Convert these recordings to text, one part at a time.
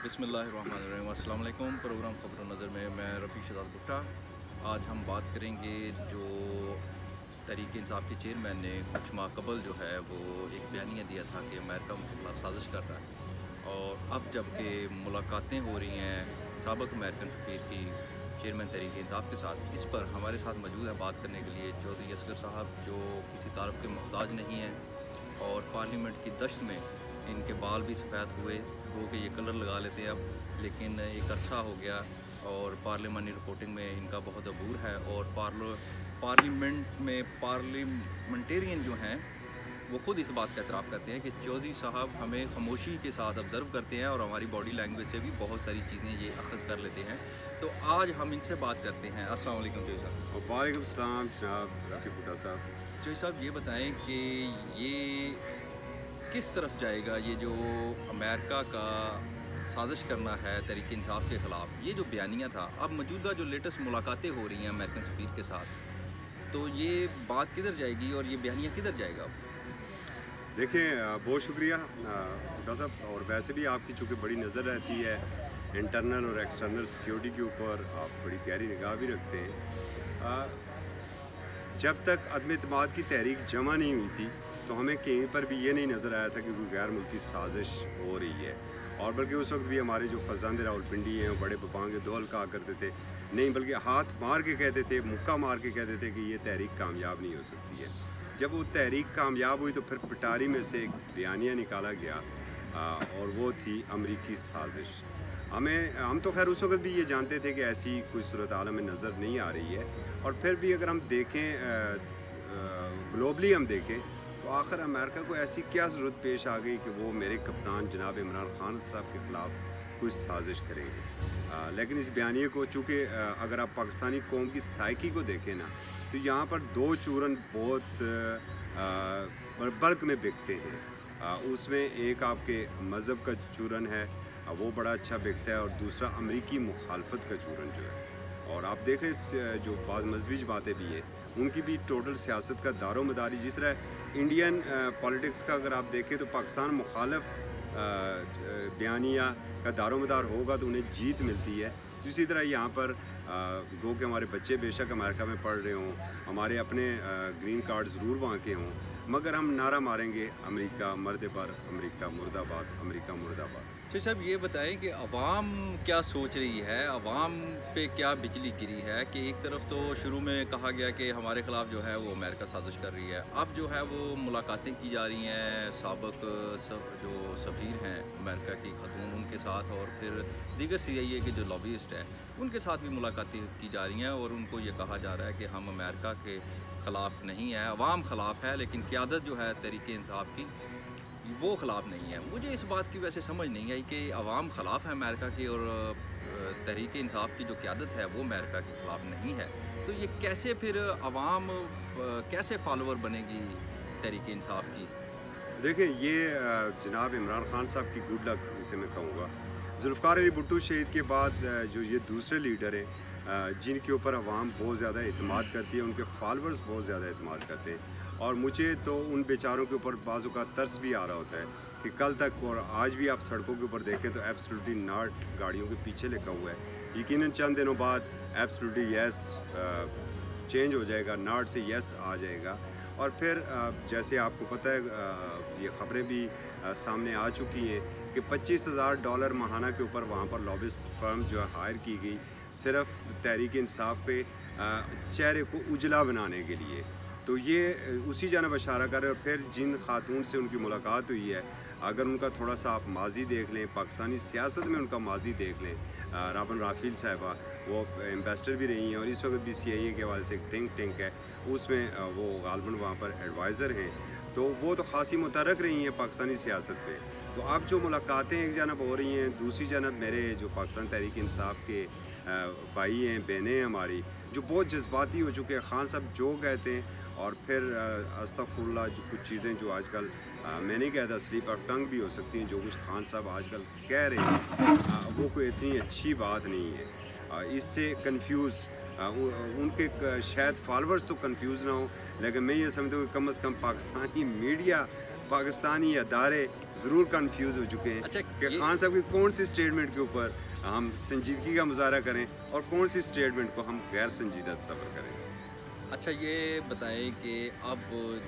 बिस्मिल्लाहिर्रहमानिर्रहीम। अस्सलाम वालेकुम। प्रोग्राम ख़बर नज़र में मैं रफ़ी शहज़ाद भुट्टा। आज हम बात करेंगे जो तहरीक इंसाफ के चेयरमैन ने कुछ माह कबल जो है वो एक बयानिया दिया था कि अमेरिका उनके खिलाफ साजिश कर रहा है, और अब जबकि मुलाकातें हो रही हैं साबिक़ अमेरिकन सफ़ीर की चेयरमैन तहरीक इंसाफ के साथ, इस पर हमारे साथ मौजूद हैं बात करने के लिए चौधरी असगर साहब, जो किसी तारुफ के मोहताज नहीं हैं और पार्लियामेंट की दश्त में इनके बाल भी सफ़ेद हुए, गो के ये कलर लगा लेते हैं अब, लेकिन एक अरसा हो गया और पार्लियामानी रिपोर्टिंग में इनका बहुत अबूर है। और पार्लियामेंट में पार्लियामेंटेरियन जो हैं वो ख़ुद इस बात का एतराफ़ करते हैं कि चौधरी साहब हमें खामोशी के साथ ऑब्ज़र्व करते हैं और हमारी बॉडी लैंग्वेज से भी बहुत सारी चीज़ें ये अख़ज़ कर लेते हैं। तो आज हम इनसे बात करते हैं। अस्सलाम वालेकुम चौधरी साहब। वालेकुम सलाम जनाब रफ़ी भुट्टा साहब। चौधरी साहब, ये बताएं कि ये किस तरफ जाएगा, ये जो अमेरिका का साजिश करना है तहरीक इंसाफ के ख़िलाफ़, ये जो बयानिया था, अब मौजूदा जो लेटेस्ट मुलाकातें हो रही हैं अमेरिकन सफ़ीर के साथ, तो ये बात किधर जाएगी और ये बयानिया किधर जाएगा अब? देखें, बहुत शुक्रिया भुट्टा साहब। और वैसे भी आपकी चूँकि बड़ी नज़र रहती है इंटरनल और एक्सटर्नल सिक्योरिटी के ऊपर, आप बड़ी गहरी निगाह भी रखते हैं। जब तक अदम एतमाद की तहरीक जमा नहीं हुई थी तो हमें कहीं पर भी ये नहीं नज़र आया था कि कोई गैर मुल्की साजिश हो रही है। और बल्कि उस वक्त भी हमारे जो फरजंद रावलपिंडी हैं वो बड़े बपांगे दौल कहा करते थे, नहीं बल्कि हाथ मार के कहते थे, मुक्का मार के कहते थे कि ये तहरीक कामयाब नहीं हो सकती है। जब वो तहरीक कामयाब हुई तो फिर पिटारी में से एक बयानिया निकाला गया, और वो थी अमरीकी साजिश। हम तो खैर उस वक्त भी ये जानते थे कि ऐसी कोई सूरत हाल में नज़र नहीं आ रही है। और फिर भी अगर हम देखें, ग्लोबली हम देखें, तो आखिर अमेरिका को ऐसी क्या ज़रूरत पेश आ गई कि वो मेरे कप्तान जनाब इमरान खान साहब के ख़िलाफ़ कुछ साजिश करेंगे। लेकिन इस बयानिए को चूँकि अगर आप पाकिस्तानी कौम की साइकी को देखें ना, तो यहाँ पर दो चूरन बहुत बल्क में बिकते हैं। उसमें एक आपके मज़हब का चूरन है, वो बड़ा अच्छा बिकता है, और दूसरा अमरीकी मुखालफत का चूरन जो है। और आप देख रहे जो बाज़ मजहबी बातें भी हैं, उनकी भी टोटल सियासत का दारो मदारी, जिस तरह इंडियन पॉलिटिक्स का अगर आप देखें तो पाकिस्तान मुखालफ बयानिया का दारो मदार होगा तो उन्हें जीत मिलती है। इसी तरह यहाँ पर गो के हमारे बच्चे बेशक अमेरिका में पढ़ रहे हों, हमारे अपने ग्रीन कार्ड ज़रूर वहाँ के हों, मगर हम नारा मारेंगे अमेरिका मर्द पर, अमेरिका मुर्दाबाद, अमेरिका मुर्दाबाद। तो साहब, ये बताएं कि अवाम क्या सोच रही है, अवाम पे क्या बिजली गिरी है कि एक तरफ तो शुरू में कहा गया कि हमारे ख़िलाफ़ जो है वो अमेरिका साजिश कर रही है, अब जो है वो मुलाकातें की जा रही हैं साबिक़ जो सफ़ीर हैं अमेरिका की ख़तून उनके साथ, और फिर दीगर CIA के जो लॉबिस्ट हैं उनके साथ भी मुलाकातें की जा रही हैं, और उनको ये कहा जा रहा है कि हम अमेरिका के ख़िलाफ़ नहीं है, अवाम ख़िलाफ़ है, लेकिन क़यादत जो है तहरीक इंसाफ की वो ख़िलाफ़ नहीं है। मुझे इस बात की वैसे समझ नहीं आई कि अवाम ख़िलाफ़ है अमेरिका की और तहरीक इंसाफ की जो क़यादत है वो अमेरिका के ख़िलाफ़ नहीं है। तो ये कैसे फिर अवाम कैसे फॉलोअर बनेगी तहरीक इंसाफ की? देखें, ये जनाब इमरान खान साहब की गुड लक इसे मैं कहूँगा। जुल्फ़िकार अली भुट्टो शहीद के बाद जो ये दूसरे लीडर हैं जिनके ऊपर अवाम बहुत ज़्यादा एतमाद करती है, उनके फॉलोअर्स बहुत ज़्यादा एतमाद करते हैं। और मुझे तो उन बेचारों के ऊपर बाज़ों का तरस भी आ रहा होता है कि कल तक और आज भी आप सड़कों के ऊपर देखें तो एब्सोल्युटली नॉट गाड़ियों के पीछे लिखा हुआ है। यकीनन चंद दिनों बाद एब्सोल्युटली यस चेंज हो जाएगा, नॉट से यस आ जाएगा। और फिर जैसे आपको पता है, ये ख़बरें भी सामने आ चुकी हैं कि $25,000 माहाना के ऊपर वहाँ पर लॉबिस्ट फर्म जो है हायर की गई, सिर्फ तहरीक इंसाफ के चेहरे को उजला बनाने के लिए। तो ये उसी जानब इशारा कर रहे हैं। और फिर जिन खातून से उनकी मुलाकात हुई है, अगर उनका थोड़ा सा आप माजी देख लें, पाकिस्तानी सियासत में उनका माजी देख लें, राबन राफील साहिबा वो एम्बेसडर भी रही हैं, और इस वक्त भी CIA के हवाले से एक थिंक टैंक है, उसमें वो गालबन वहाँ पर एडवाइज़र हैं। तो वो तो ख़ासी मुतरक रही हैं पाकिस्तानी सियासत में। तो अब जो मुलाकातें एक जानब हो रही हैं, दूसरी जानब मेरे जो पाकिस्तान तहरीक इंसाफ के भाई हैं, बहनें हैं हमारी, जो बहुत जज्बाती हो चुके हैं। खान साहब जो कहते हैं, और फिर अस्तगफुरुल्लाह, जो कुछ चीज़ें जो आजकल मैं नहीं कहता स्लिप ऑफ टंग भी हो सकती हैं, जो कुछ खान साहब आजकल कह रहे हैं वो कोई इतनी अच्छी बात नहीं है। इससे कंफ्यूज उनके शायद फॉलोअर्स तो कंफ्यूज ना हो, लेकिन मैं ये समझता हूँ कि कम से कम पाकिस्तानी मीडिया पाकिस्तानी अदारे ज़रूर कन्फ्यूज़ हो चुके हैं अच्छा, कि ये- खान साहब की कौन सी स्टेटमेंट के ऊपर हम संजीदगी का मुजाहरा करें और कौन सी स्टेटमेंट को हम गैर संजीदा तस्वर करें। अच्छा, ये बताएं कि अब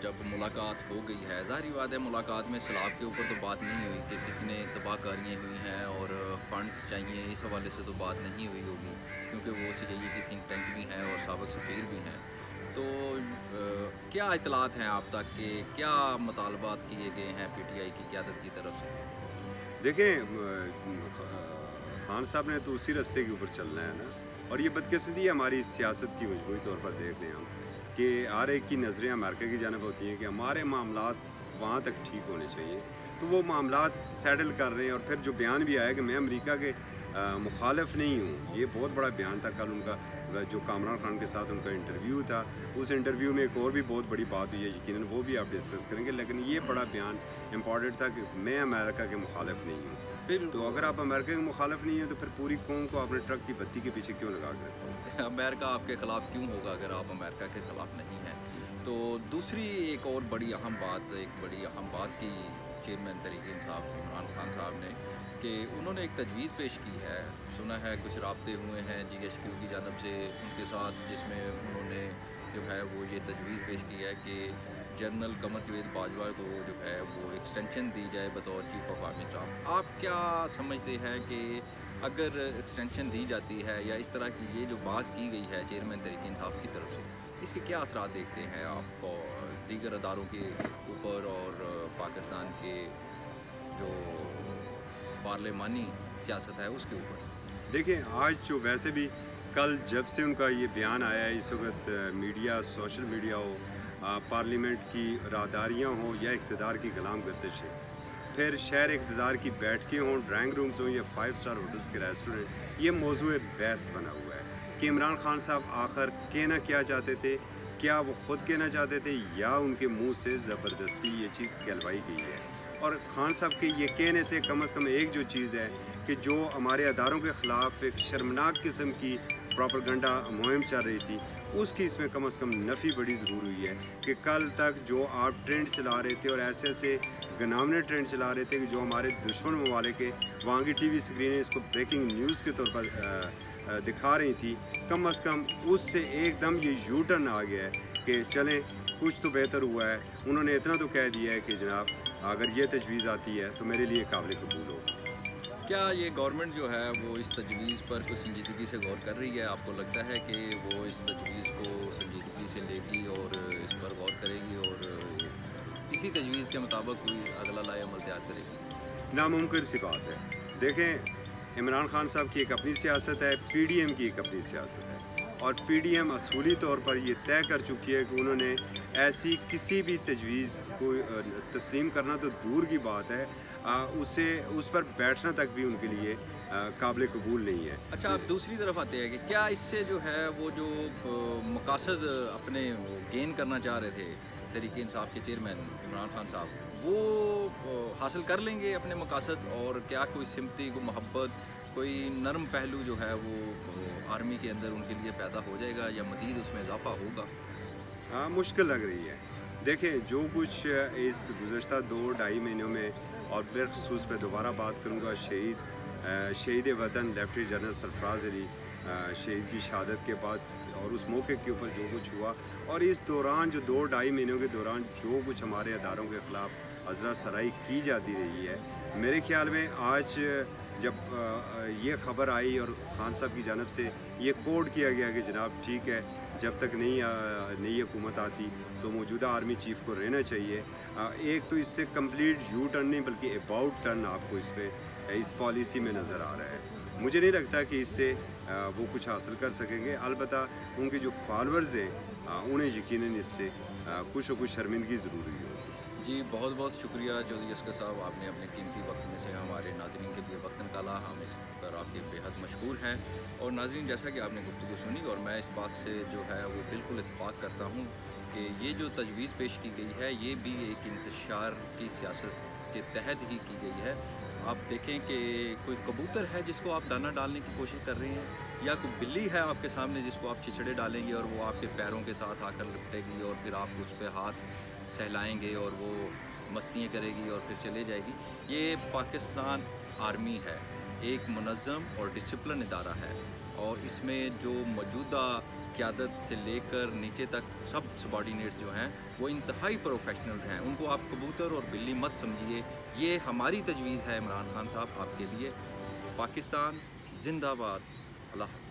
जब मुलाकात हो गई है, ज़ाहिर बात है मुलाकात में सलाब के ऊपर तो बात नहीं हुई कि कितने तबाहकारियाँ हुई हैं और फंड्स चाहिए, इस हवाले से तो बात नहीं हुई होगी, क्योंकि वो CIA की थिंक टैंक भी हैं और साबिक सफ़ीर भी हैं। तो क्या इतलात हैं आप तक कि क्या मुतालबात किए गए हैं PTI की क़यादत की तरफ से? देखें खान साहब ने तो उसी रास्ते के ऊपर चलना है ना, और ये बदकिस्मती है हमारी सियासत की मजबूरी तौर पर देख लें हम कि हर एक की नज़रें अमेरिका की जानब होती हैं कि हमारे मामलात वहाँ तक ठीक होने चाहिए, तो वो मामलात सेटल कर रहे हैं। और फिर जो बयान भी आया कि मैं अमेरिका के मुखालिफ नहीं हूँ, ये बहुत बड़ा बयान था। कल उनका जो कामरान खान के साथ उनका इंटरव्यू था, उस इंटरव्यू में एक और भी बहुत बड़ी बात हुई है, यकीनन वो भी आप डिस्कस करेंगे, लेकिन ये बड़ा बयान इम्पॉर्टेंट था कि मैं अमेरिका के मुखालिफ नहीं हूँ। तो अगर आप अमेरिका के मुखालिफ नहीं हैं तो फिर पूरी कौम को आपने ट्रक की बत्ती के पीछे क्यों लगा कर? अमेरिका आपके ख़िलाफ़ क्यों होगा अगर आप अमेरिका के ख़िलाफ़ नहीं हैं? तो दूसरी एक और बड़ी अहम बात की चेयरमैन तहरीक इंसाफ इमरान खान साहब ने कि उन्होंने एक तजवीज़ पेश की है। सुना है कुछ राब्ते हुए हैं GHQ की जानब से उनके साथ, जिसमें उन्होंने जो है वो ये तजवीज़ पेश की है कि जनरल कमर जवेद बाजवा को जो है वो एक्सटेंशन दी जाए बतौर चीफ ऑफ आर्मी स्टाफ। आप क्या समझते हैं कि अगर एक्सटेंशन दी जाती है या इस तरह की ये जो बात की गई है चेयरमैन तहरीक इंसाफ की तरफ से, इसके क्या असरात देखते हैं आप दीगर अदारों के ऊपर और पाकिस्तान के जो पार्लिमानी सियासत है उसके ऊपर? देखिए, आज जो वैसे भी कल जब से उनका ये बयान आया है, इस वक्त मीडिया, सोशल मीडिया हो, पार्लियामेंट की राहदारियाँ हों या इक़्तिदार की गुलाम गर्दिश है, फिर शहर इक़्तिदार की बैठकें हों, ड्राइंग रूम्स हों या 5 स्टार होटल्स के रेस्टोरेंट, ये मौजूद बहस बना हुआ है कि इमरान खान साहब आखिर कहना क्या चाहते थे। क्या वो ख़ुद कहना चाहते थे या उनके मुंह से ज़बरदस्ती ये चीज़ कहलवाई गई है? और खान साहब के ये कहने से कम एक जो चीज़ है कि जो हमारे अदारों के ख़िलाफ़ एक शर्मनाक किस्म की प्रोपेगेंडा मुहिम चल रही थी, उसकी इसमें कम से कम नफ़ी बड़ी ज़रूर हुई है कि कल तक जो आप ट्रेंड चला रहे थे और ऐसे गनावने ट्रेंड चला रहे थे कि जो हमारे दुश्मन ममालिक के वहाँ की TV स्क्रीनें इसको ब्रेकिंग न्यूज़ के तौर पर दिखा रही थी, कम से कम उससे एकदम ये यू टर्न आ गया है कि चलें कुछ तो बेहतर हुआ है। उन्होंने इतना तो कह दिया है कि जनाब अगर ये तजवीज़ आती है तो मेरे लिए काबिल कबूल हो। क्या ये गवर्नमेंट जो है वो इस तजवीज़ पर कुछ संजीदगी से गौर कर रही है? आपको लगता है कि वो इस तजवीज़ को संजीदगी से लेगी और इस पर गौर करेगी और इसी तजवीज़ के मुताबिक कोई अगला लाएअमल तैयार करेगी? नामुमकिन सी बात है। देखें, इमरान खान साहब की एक अपनी सियासत है, PDM की एक अपनी सियासत है, और PDM असूली तौर पर ये तय कर चुकी है कि उन्होंने ऐसी किसी भी तजवीज़ को तस्लीम करना तो दूर की बात है, उस पर बैठना तक भी उनके लिए काबिल कबूल नहीं है। अच्छा, आप दूसरी तरफ आते हैं कि क्या इससे जो है वो जो मकासद अपने गेन करना चाह रहे थे तहरीक इंसाफ के चेयरमैन इमरान खान साहब, वो हासिल कर लेंगे अपने मकासद? और क्या कोई सिमती, कोई मोहब्बत, कोई नरम पहलू जो है वो आर्मी के अंदर उनके लिए पैदा हो जाएगा या मज़ीद उसमें इजाफा होगा? हाँ, मुश्किल लग रही है। देखें, जो कुछ इस गुज़श्ता 2-2.5 महीनों में, और बिलखसूस पे दोबारा बात करूँगा शहीद वतन लेफ्टिनेंट जनरल सरफराज अली शहीद की शहादत के बाद, और उस मौके के ऊपर जो कुछ हुआ, और इस दौरान जो 2-2.5 महीनों के दौरान जो कुछ हमारे अदारों के ख़िलाफ़ अज़रा सराई की जाती रही है, मेरे ख़्याल में आज जब ये ख़बर आई और खान साहब की जानब से ये कोड किया गया कि जनाब ठीक है, जब तक नई हुकूमत आती तो मौजूदा आर्मी चीफ़ को रहना चाहिए, एक तो इससे कंप्लीट यू टर्न नहीं बल्कि अबाउट टर्न आपको इस पॉलिसी में नज़र आ रहा है। मुझे नहीं लगता कि इससे वो कुछ हासिल कर सकेंगे। अलबत्ता उनके जो फॉलोअर्स हैं उन्हें यकीनन इससे कुछ न कुछ शर्मिंदगी ज़रूर हुई होगी। जी, बहुत बहुत शुक्रिया चौधरी असगर साहब, आपने अपने कीमती वक्त में से हमारे नाज़रीन के लिए वक्त निकाला। हम इस पर आपके बेहद मशहूर हैं। और नाज़रीन, जैसा कि आपने गुफ्तगू सुनी, और मैं इस बात से जो है वो बिल्कुल इत्तेफाक करता हूँ कि ये जो तजवीज़ पेश की गई है ये भी एक इंतशार की सियासत के तहत ही की गई है। आप देखें कि कोई कबूतर है जिसको आप दाना डालने की कोशिश कर रहे हैं, या कोई बिल्ली है आपके सामने जिसको आप चिचड़े डालेंगे और वो आपके पैरों के साथ आकर लिपटेगी और फिर आप उस पर हाथ सहलाएंगे और वो मस्तियाँ करेगी और फिर चले जाएगी। ये पाकिस्तान आर्मी है, एक मुनज़्ज़म और डिसिप्लिन इदारा है, और इसमें जो मौजूदा क़यादत से लेकर नीचे तक सब सबॉर्डिनेट्स जो हैं वो इंतहाई प्रोफेशनल्स हैं। उनको आप कबूतर और बिल्ली मत समझिए, ये हमारी तजवीज़ है इमरान खान साहब आपके लिए। पाकिस्तान ज़िंदाबाद। अल्लाह।